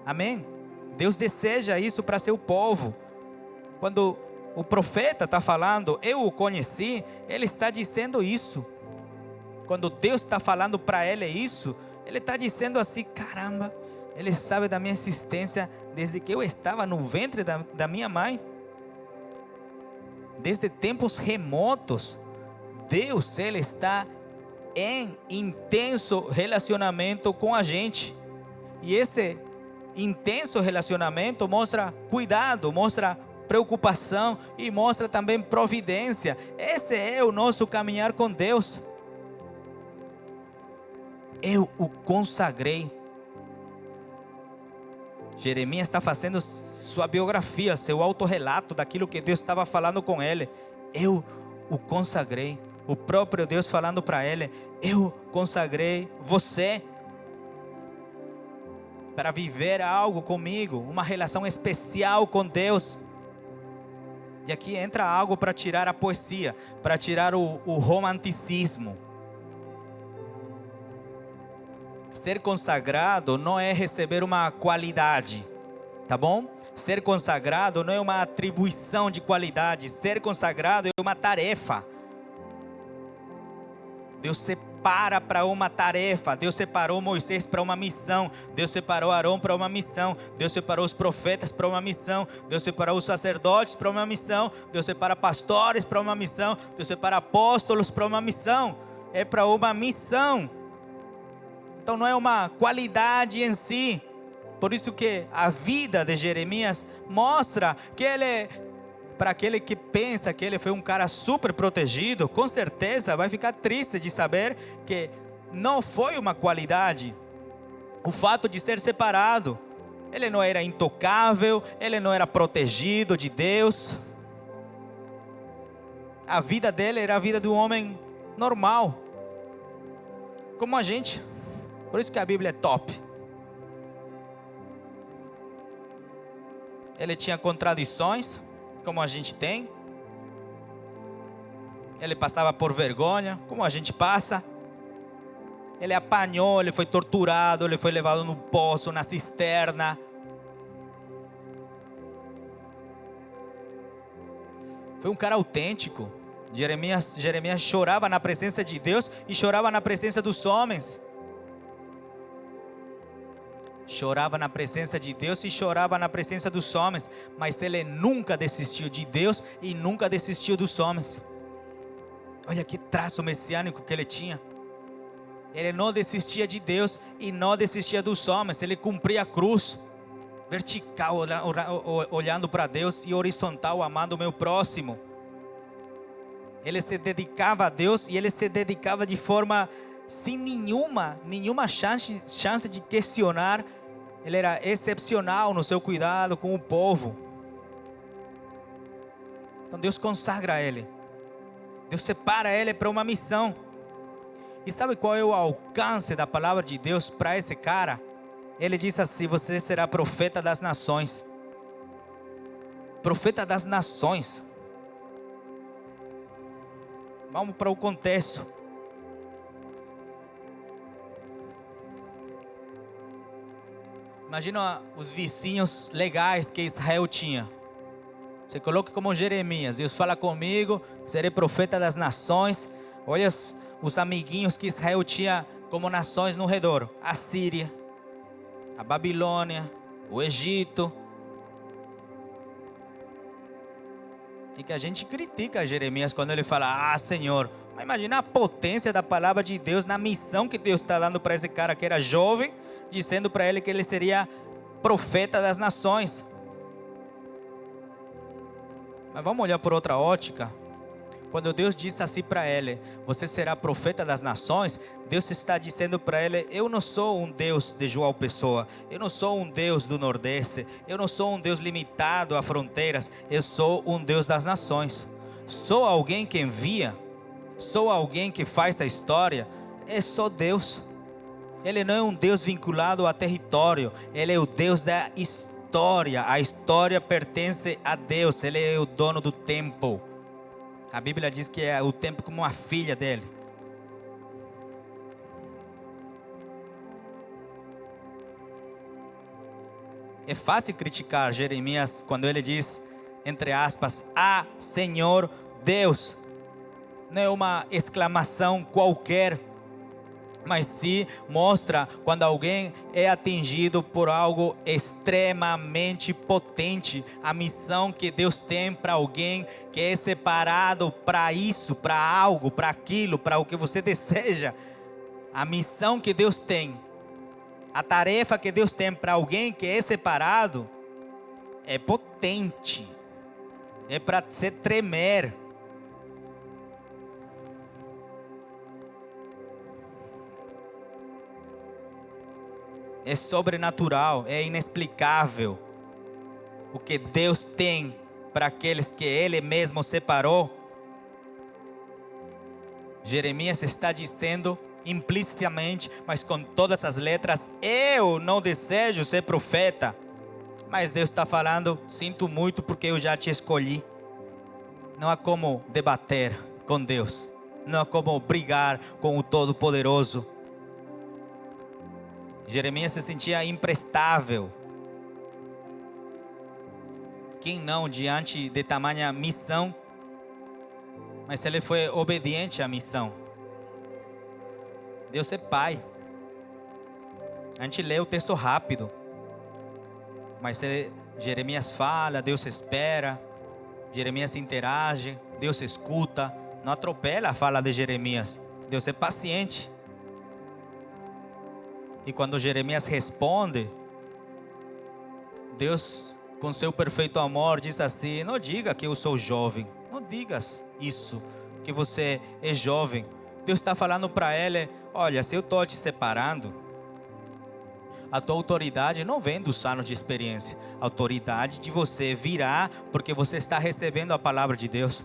Amém? Deus deseja isso para seu povo. Quando o profeta está falando, eu o conheci, ele está dizendo isso. Quando Deus está falando para ele isso, ele está dizendo assim, caramba, ele sabe da minha existência desde que eu estava no ventre da minha mãe. Desde tempos remotos, Deus, ele está em intenso relacionamento com a gente. E esse intenso relacionamento mostra cuidado, mostra preocupação e mostra também providência. Esse é o nosso caminhar com Deus. Eu o consagrei. Jeremias está fazendo sua biografia, seu autorrelato daquilo que Deus estava falando com ele. Eu o consagrei. O próprio Deus falando para ele, eu consagrei você para viver algo comigo, uma relação especial com Deus. E aqui entra algo para tirar a poesia, para tirar o romanticismo. Ser consagrado não é receber uma qualidade, tá bom? Ser consagrado não é uma atribuição de qualidade. Ser consagrado é uma tarefa. Deus separa para uma tarefa. Deus separou Moisés para uma missão. Deus separou Arão para uma missão. Deus separou os profetas para uma missão. Deus separou os sacerdotes para uma missão. Deus separa pastores para uma missão. Deus separa apóstolos para uma missão. É para uma missão. Então não é uma qualidade em si. Por isso que a vida de Jeremias mostra que ele, para aquele que pensa que ele foi um cara super protegido, com certeza vai ficar triste de saber que não foi uma qualidade. O fato de ser separado. Ele não era intocável, ele não era protegido de Deus. A vida dele era a vida de um homem normal, como a gente. Por isso que a Bíblia é top. Ele tinha contradições, como a gente tem. Ele passava por vergonha, como a gente passa. Ele apanhou, ele foi torturado, ele foi levado no poço, na cisterna. Foi um cara autêntico. Jeremias chorava na presença de Deus e chorava na presença dos homens. Chorava na presença de Deus e chorava na presença dos homens. Mas ele nunca desistiu de Deus e nunca desistiu dos homens. Olha que traço messiânico que ele tinha. Ele não desistia de Deus e não desistia dos homens. Ele cumpria a cruz. Vertical, olhando para Deus, e horizontal, amando o meu próximo. Ele se dedicava a Deus e ele se dedicava de forma sem nenhuma chance de questionar. Ele era excepcional no seu cuidado com o povo. Então Deus consagra ele. Deus separa ele para uma missão. E sabe qual é o alcance da palavra de Deus para esse cara? Ele diz assim: você será profeta das nações. Profeta das nações. Vamos para o contexto. Imagina os vizinhos legais que Israel tinha. Você coloca como Jeremias: Deus fala comigo, serei profeta das nações. Olha os amiguinhos que Israel tinha como nações no redor: a Síria, a Babilônia, o Egito. E que a gente critica Jeremias quando ele fala: ah, Senhor. Mas imagina a potência da palavra de Deus na missão que Deus está dando para esse cara que era jovem, dizendo para ele que ele seria profeta das nações. Mas vamos olhar por outra ótica. Quando Deus disse assim para ele: você será profeta das nações, Deus está dizendo para ele: eu não sou um Deus de João Pessoa, eu não sou um Deus do Nordeste, eu não sou um Deus limitado a fronteiras, eu sou um Deus das nações. Sou alguém que envia, sou alguém que faz a história, sou Deus. Ele não é um Deus vinculado a território, ele é o Deus da história. A história pertence a Deus, ele é o dono do tempo. A Bíblia diz que é o tempo como uma filha dele. É fácil criticar Jeremias quando ele diz, entre aspas, ah, Senhor Deus. Não é uma exclamação qualquer, mas sim mostra quando alguém é atingido por algo extremamente potente. A missão que Deus tem para alguém que é separado para isso, para algo, para aquilo, para o que você deseja. A missão que Deus tem, a tarefa que Deus tem para alguém que é separado, é potente, é para se tremer. É sobrenatural, é inexplicável o que Deus tem para aqueles que Ele mesmo separou. Jeremias está dizendo implicitamente, mas com todas as letras: eu não desejo ser profeta. Mas Deus está falando: sinto muito, porque eu já te escolhi. Não há como debater com Deus, não há como brigar com o Todo-Poderoso. Jeremias se sentia imprestável. Quem não diante de tamanha missão? Mas ele foi obediente à missão. Deus é Pai. A gente lê o texto rápido, mas Jeremias fala, Deus espera, Jeremias interage, Deus escuta. Não atropela a fala de Jeremias. Deus é paciente. E quando Jeremias responde, Deus, com seu perfeito amor, diz assim: não diga que eu sou jovem, não digas isso, que você é jovem. Deus está falando para ele: olha, se eu estou te separando, a tua autoridade não vem dos anos de experiência. A autoridade de você virá porque você está recebendo a palavra de Deus.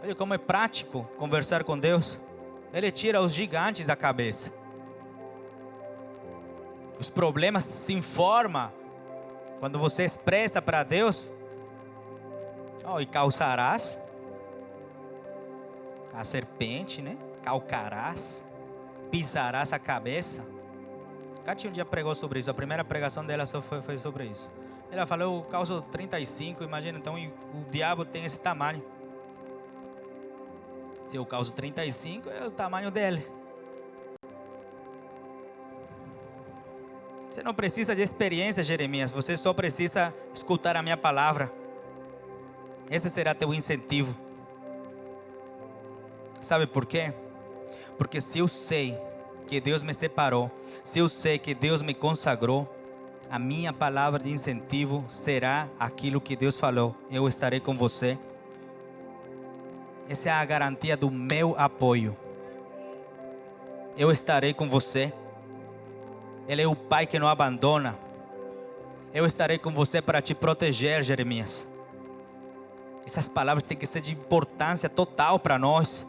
Olha como é prático conversar com Deus. Ele tira os gigantes da cabeça. Os problemas se informam quando você expressa para Deus: oh, e causarás. a serpente, né? Calcarás, pisarás a cabeça. Kátia um dia pregou sobre isso, a primeira pregação dela foi sobre isso. Ela falou, eu calço 35, imagina, então o diabo tem esse tamanho. Se eu calço 35, é o tamanho dele. Você não precisa de experiência, Jeremias, você só precisa escutar a minha palavra. Esse será teu incentivo. Sabe por quê? Porque se eu sei que Deus me separou, se eu sei que Deus me consagrou, a minha palavra de incentivo será aquilo que Deus falou. Eu estarei com você. Essa é a garantia do meu apoio. Eu estarei com você. Ele é o Pai que não abandona. Eu estarei com você para te proteger, Jeremias. Essas palavras têm que ser de importância total para nós.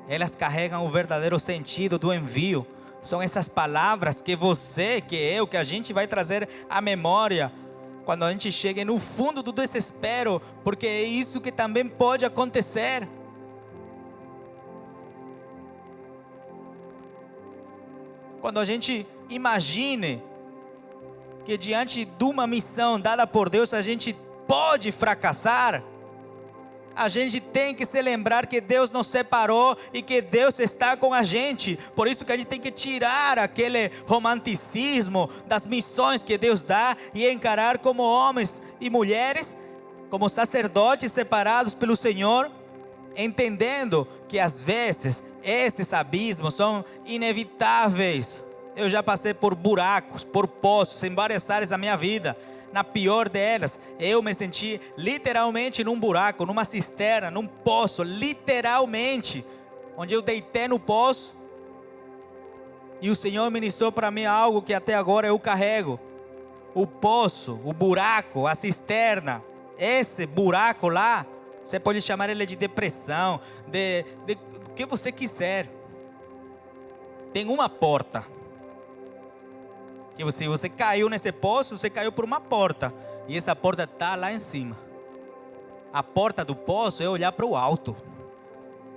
Elas carregam o verdadeiro sentido do envio. São essas palavras que você, que eu, que a gente vai trazer à memória quando a gente chega no fundo do desespero, porque é isso que também pode acontecer. Quando a gente imagine que diante de uma missão dada por Deus a gente pode fracassar, a gente tem que se lembrar que Deus nos separou e que Deus está com a gente. Por isso que a gente tem que tirar aquele romanticismo das missões que Deus dá e encarar como homens e mulheres, como sacerdotes separados pelo Senhor, entendendo que às vezes esses abismos são inevitáveis. Eu já passei por buracos, por poços em várias áreas da minha vida. Na pior delas, eu me senti literalmente num buraco, numa cisterna, num poço, literalmente, onde eu deitei no poço e o Senhor ministrou para mim algo que até agora eu carrego. O poço, o buraco, a cisterna, esse buraco lá, você pode chamar ele de depressão, de o que você quiser. Tem uma porta. Que você caiu nesse poço, você caiu por uma porta. E essa porta está lá em cima. A porta do poço é olhar para o alto.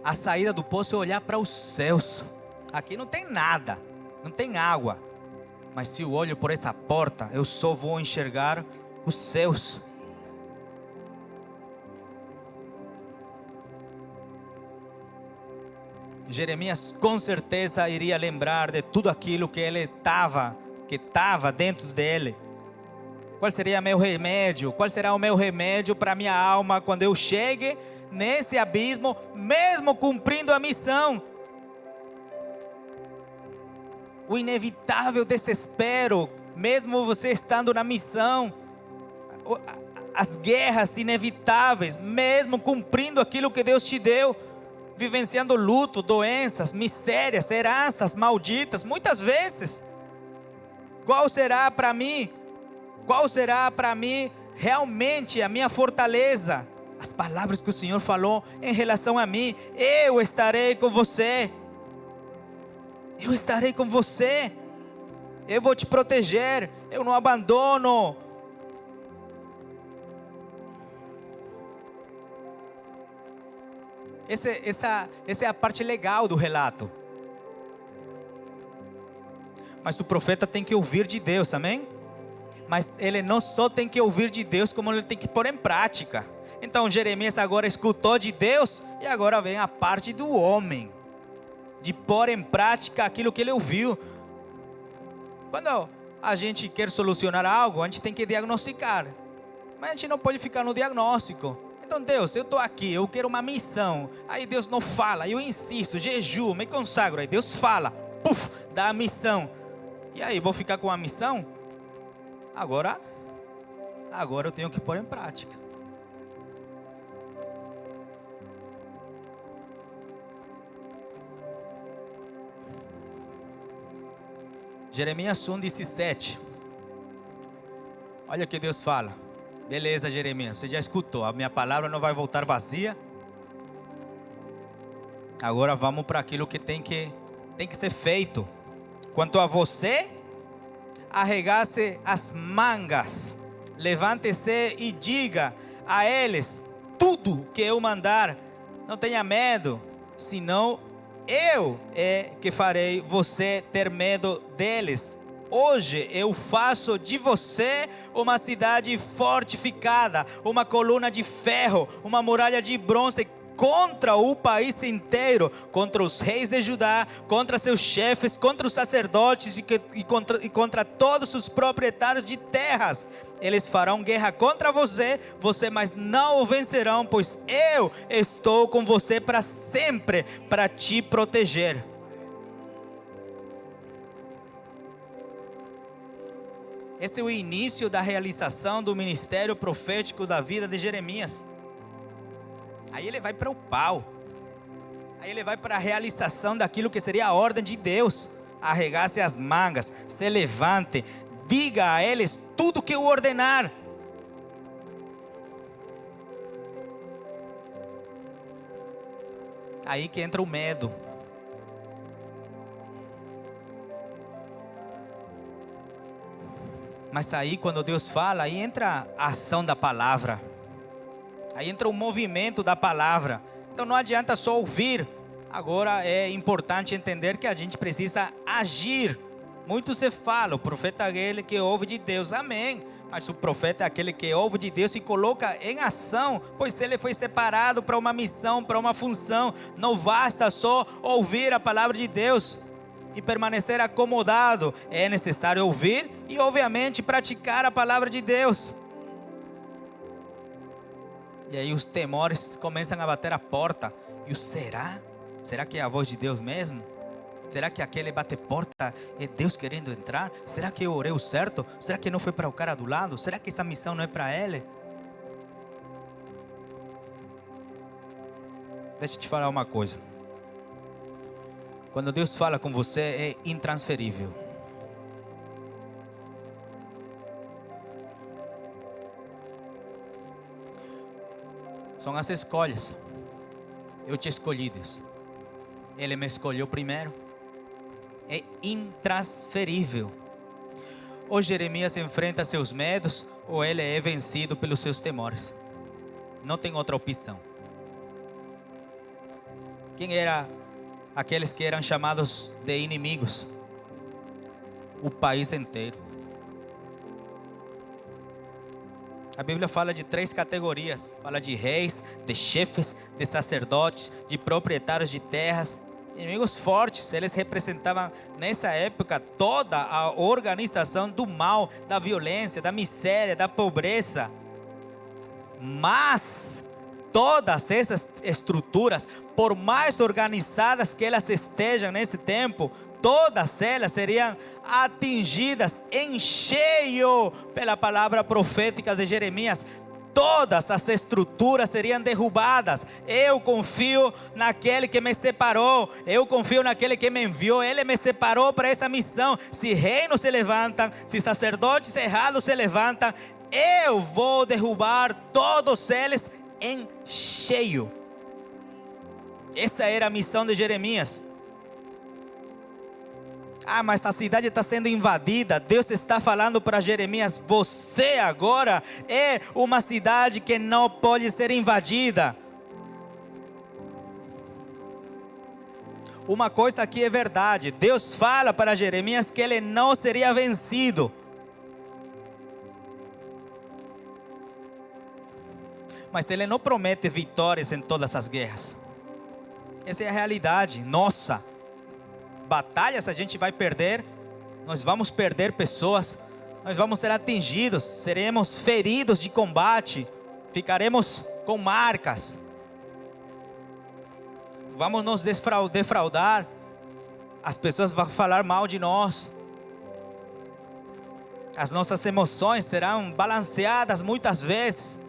A saída do poço é olhar para os céus. Aqui não tem nada, não tem água. Mas se eu olho por essa porta, eu só vou enxergar os céus. Jeremias com certeza iria lembrar de tudo aquilo que ele estava dentro dele. Qual seria meu remédio? Qual será o meu remédio para minha alma quando eu chegue nesse abismo, mesmo cumprindo a missão? O inevitável desespero, mesmo você estando na missão, as guerras inevitáveis, mesmo cumprindo aquilo que Deus te deu, vivenciando luto, doenças, misérias, heranças malditas, muitas vezes. Qual será para mim? Qual será para mim realmente a minha fortaleza? As palavras que o Senhor falou em relação a mim. Eu estarei com você. Eu estarei com você. Eu vou te proteger. Eu não abandono. Essa é a parte legal do relato. Mas o profeta tem que ouvir de Deus, amém? Mas ele não só tem que ouvir de Deus, como ele tem que pôr em prática. Então Jeremias agora escutou de Deus, e agora vem a parte do homem, de pôr em prática aquilo que ele ouviu. Quando a gente quer solucionar algo, a gente tem que diagnosticar. Mas a gente não pode ficar no diagnóstico. Então Deus, eu estou aqui, eu quero uma missão. Aí Deus não fala, eu insisto, jejuo, me consagro. Aí Deus fala, puf, dá a missão. E aí, vou ficar com a missão? Agora eu tenho que pôr em prática. Jeremias 1:17. Olha o que Deus fala. Beleza, Jeremias, você já escutou. A minha palavra não vai voltar vazia. Agora vamos para aquilo que tem que ser feito. Quanto a você, arregace as mangas, levante-se e diga a eles tudo que eu mandar. Não tenha medo, senão eu é que farei você ter medo deles. Hoje eu faço de você uma cidade fortificada, uma coluna de ferro, uma muralha de bronze contra o país inteiro, contra os reis de Judá, contra seus chefes, contra os sacerdotes e contra todos os proprietários de terras. Eles farão guerra contra você, mas não o vencerão, pois eu estou com você para sempre, para te proteger. Esse é o início da realização do ministério profético da vida de Jeremias. Aí ele vai para o pau. Aí ele vai para a realização daquilo que seria a ordem de Deus. Arregace as mangas, se levante, diga a eles tudo que eu ordenar. Aí que entra o medo. Mas aí quando Deus fala, aí entra a ação da palavra. Aí entra o movimento da palavra. Então não adianta só ouvir. Agora é importante entender que a gente precisa agir. Muito se fala, o profeta é aquele que ouve de Deus, amém. Mas o profeta é aquele que ouve de Deus e coloca em ação, pois ele foi separado para uma missão, para uma função. Não basta só ouvir a palavra de Deus e permanecer acomodado. É necessário ouvir e obviamente praticar a palavra de Deus. E aí os temores começam a bater a porta. E o será? Será que é a voz de Deus mesmo? Será que aquele bate-porta é Deus querendo entrar? Será que eu orei o certo? Será que não foi para o cara do lado? Será que essa missão não é para ele? Deixa eu te falar uma coisa. Quando Deus fala com você, é intransferível. São as escolhas. Eu te escolhi, Deus. Ele me escolheu primeiro. É intransferível. Ou Jeremias enfrenta seus medos, ou ele é vencido pelos seus temores. Não tem outra opção. Quem era aqueles que eram chamados de inimigos? O país inteiro. A Bíblia fala de 3 categorias. Fala de reis, de chefes, de sacerdotes, de proprietários de terras. Inimigos fortes. Eles representavam nessa época toda a organização do mal, da violência, da miséria, da pobreza. Mas todas essas estruturas, por mais organizadas que elas estejam nesse tempo, todas elas seriam atingidas em cheio pela palavra profética de Jeremias. Todas as estruturas seriam derrubadas. Eu confio naquele que me separou. Eu confio naquele que me enviou. Ele me separou para essa missão. Se reinos se levantam, se sacerdotes errados se levantam, eu vou derrubar todos eles em cheio. Essa era a missão de Jeremias. Mas a cidade está sendo invadida. Deus está falando para Jeremias: você agora é uma cidade que não pode ser invadida. Uma coisa aqui é verdade. Deus fala para Jeremias que ele não seria vencido. Mas ele não promete vitórias em todas as guerras. Essa é a realidade nossa. Batalhas a gente vai perder, nós vamos perder pessoas, nós vamos ser atingidos, seremos feridos de combate, ficaremos com marcas, vamos nos defraudar, as pessoas vão falar mal de nós, as nossas emoções serão balanceadas muitas vezes.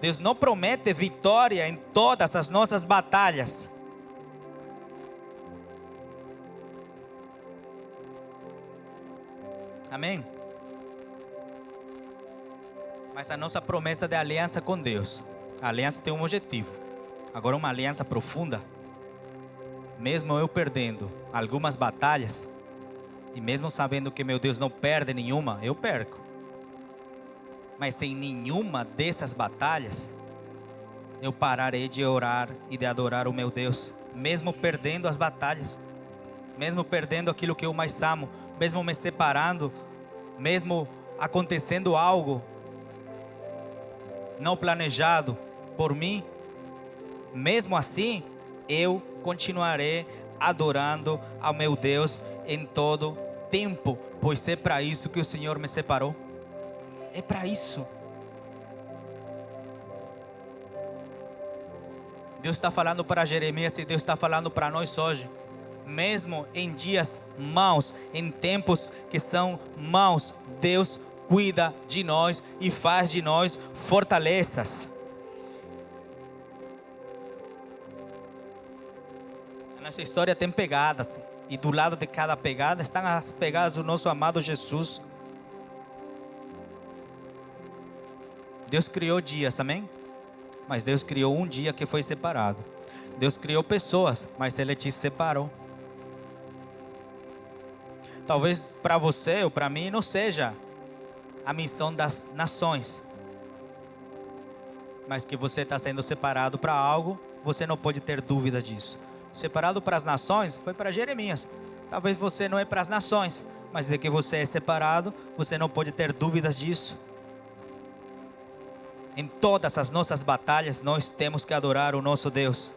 Deus não promete vitória em todas as nossas batalhas. Amém? Mas a nossa promessa de aliança com Deus, a aliança tem um objetivo. Agora uma aliança profunda. Mesmo eu perdendo algumas batalhas, e mesmo sabendo que meu Deus não perde nenhuma, eu perco. Mas em nenhuma dessas batalhas, eu pararei de orar e de adorar o meu Deus, mesmo perdendo as batalhas, mesmo perdendo aquilo que eu mais amo, mesmo me separando, mesmo acontecendo algo não planejado por mim, mesmo assim, eu continuarei adorando ao meu Deus em todo tempo, pois é para isso que o Senhor me separou. É para isso. Deus está falando para Jeremias e Deus está falando para nós hoje. Mesmo em dias maus, em tempos que são maus, Deus cuida de nós e faz de nós fortalezas. A nossa história tem pegadas, e do lado de cada pegada estão as pegadas do nosso amado Jesus. Deus criou dias, amém? Mas Deus criou um dia que foi separado. Deus criou pessoas, mas Ele te separou. Talvez para você ou para mim não seja a missão das nações, mas que você está sendo separado para algo, você não pode ter dúvida disso. Separado para as nações foi para Jeremias. Talvez você não é para as nações, mas de que você é separado, você não pode ter dúvidas disso. Em todas as nossas batalhas, nós temos que adorar o nosso Deus.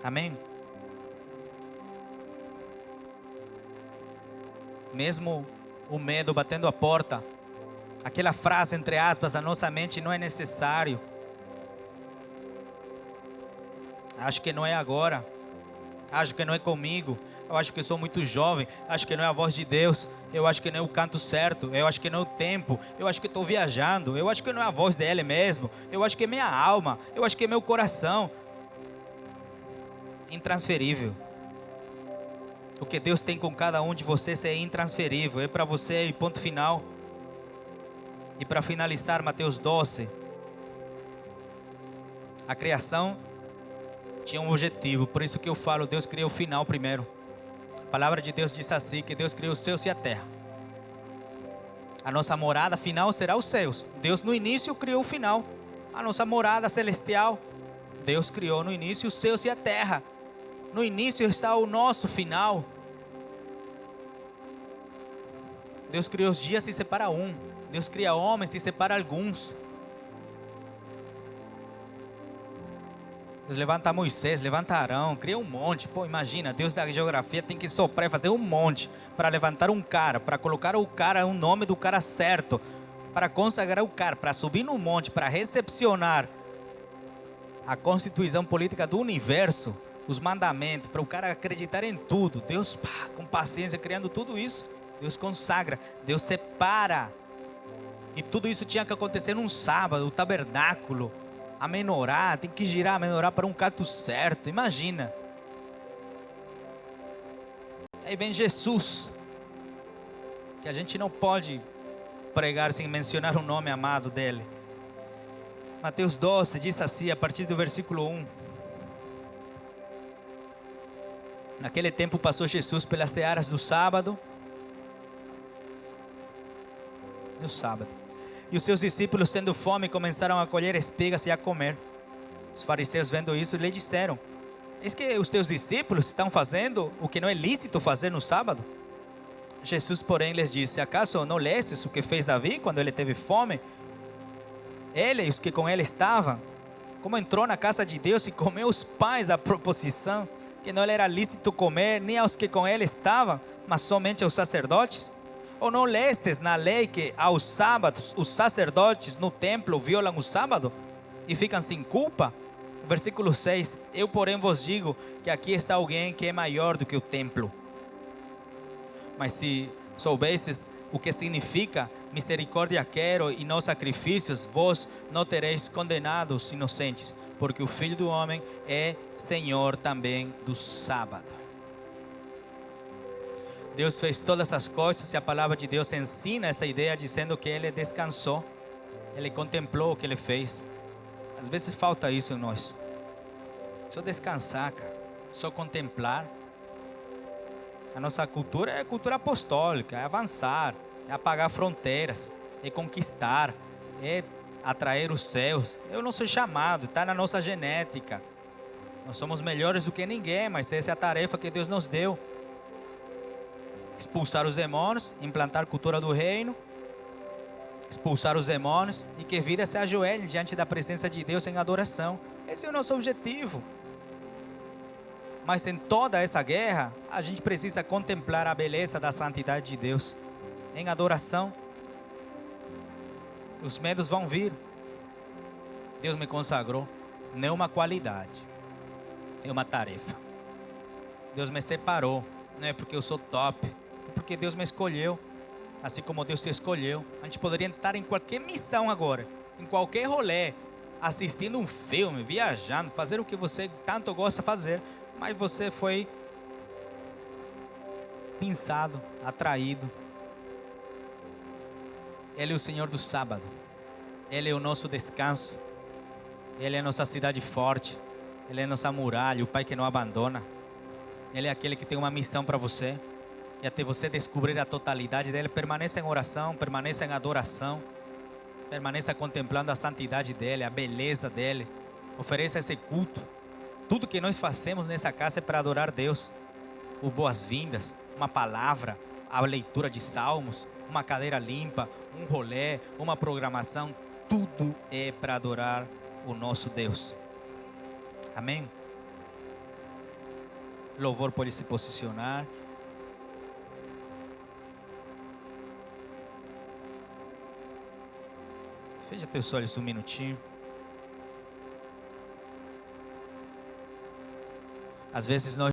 Amém? Mesmo o medo batendo a porta, aquela frase entre aspas da nossa mente, não é necessário. Acho que não é agora. Acho que não é comigo. Eu acho que sou muito jovem. Acho que não é a voz de Deus. Eu acho que não é o canto certo. Eu acho que não é o tempo. Eu acho que estou viajando. Eu acho que não é a voz dele mesmo. Eu acho que é minha alma. Eu acho que é meu coração. Intransferível. O que Deus tem com cada um de vocês é intransferível. É para você e ponto final. E para finalizar, Mateus 12. A criação tinha um objetivo. Por isso que eu falo, Deus criou o final primeiro. A palavra de Deus diz assim, que Deus criou os céus e a terra. A nossa morada final será os céus. Deus no início criou o final. A nossa morada celestial, Deus criou no início os céus e a terra. No início está o nosso final. Deus criou os dias e separa um. Deus cria homens e separa alguns. Deus levanta Moisés, levanta Arão, cria um monte. Pô, imagina, Deus da geografia tem que soprar e fazer um monte para levantar um cara, para colocar o cara, o nome do cara certo, para consagrar o cara, para subir no monte, para recepcionar a constituição política do universo, os mandamentos, para o cara acreditar em tudo. Deus, com paciência, criando tudo isso, Deus consagra, Deus separa. E tudo isso tinha que acontecer num sábado, o tabernáculo. A menorá, tem que girar a menorá para um canto certo, imagina. Aí vem Jesus, que a gente não pode pregar sem mencionar o nome amado dele. Mateus 12 diz assim, a partir do versículo 1. Naquele tempo passou Jesus pelas searas do sábado. No sábado. E os seus discípulos, tendo fome, começaram a colher espigas e a comer. Os fariseus, vendo isso, lhe disseram: eis que os teus discípulos estão fazendo o que não é lícito fazer no sábado? Jesus, porém, lhes disse: acaso não lestes o que fez Davi quando ele teve fome? Ele e os que com ele estavam, como entrou na casa de Deus e comeu os pães da proposição, que não lhe era lícito comer, nem aos que com ele estavam, mas somente aos sacerdotes? Ou não lestes na lei que aos sábados os sacerdotes no templo violam o sábado e ficam sem culpa? Versículo 6. Eu, porém, vos digo que aqui está alguém que é maior do que o templo. Mas se soubesses o que significa misericórdia quero e não sacrifícios, vós não tereis condenado os inocentes, porque o Filho do Homem é Senhor também do sábado. Deus fez todas as coisas e a palavra de Deus ensina essa ideia dizendo que Ele descansou. Ele contemplou o que Ele fez. Às vezes falta isso em nós. Só descansar, cara. Só contemplar. A nossa cultura é cultura apostólica. É avançar. É apagar fronteiras. É conquistar. É atrair os céus. É o nosso chamado, está na nossa genética. Nós somos melhores do que ninguém, mas essa é a tarefa que Deus nos deu. Expulsar os demônios, implantar a cultura do reino, expulsar os demônios e que vida se ajoelhe diante da presença de Deus em adoração. Esse é o nosso objetivo. Mas em toda essa guerra, a gente precisa contemplar a beleza da santidade de Deus. Em adoração, os medos vão vir. Deus me consagrou, não é uma qualidade, é uma tarefa. Deus me separou, não é porque eu sou top, é porque Deus me escolheu, assim como Deus te escolheu. A gente poderia estar em qualquer missão agora, em qualquer rolê, assistindo um filme, viajando, fazer o que você tanto gosta de fazer, mas você foi pensado, atraído. Ele é o Senhor do sábado, Ele é o nosso descanso, Ele é a nossa cidade forte, Ele é a nossa muralha, o Pai que não abandona. Ele é aquele que tem uma missão para você. E até você descobrir a totalidade dele, permaneça em oração, permaneça em adoração, permaneça contemplando a santidade dele, a beleza dele. Ofereça esse culto. Tudo que nós fazemos nessa casa é para adorar Deus. O boas-vindas, uma palavra, a leitura de salmos, uma cadeira limpa, um rolê, uma programação, tudo é para adorar o nosso Deus. Amém? Louvor pode se posicionar. Feche teus olhos um minutinho. Às vezes nós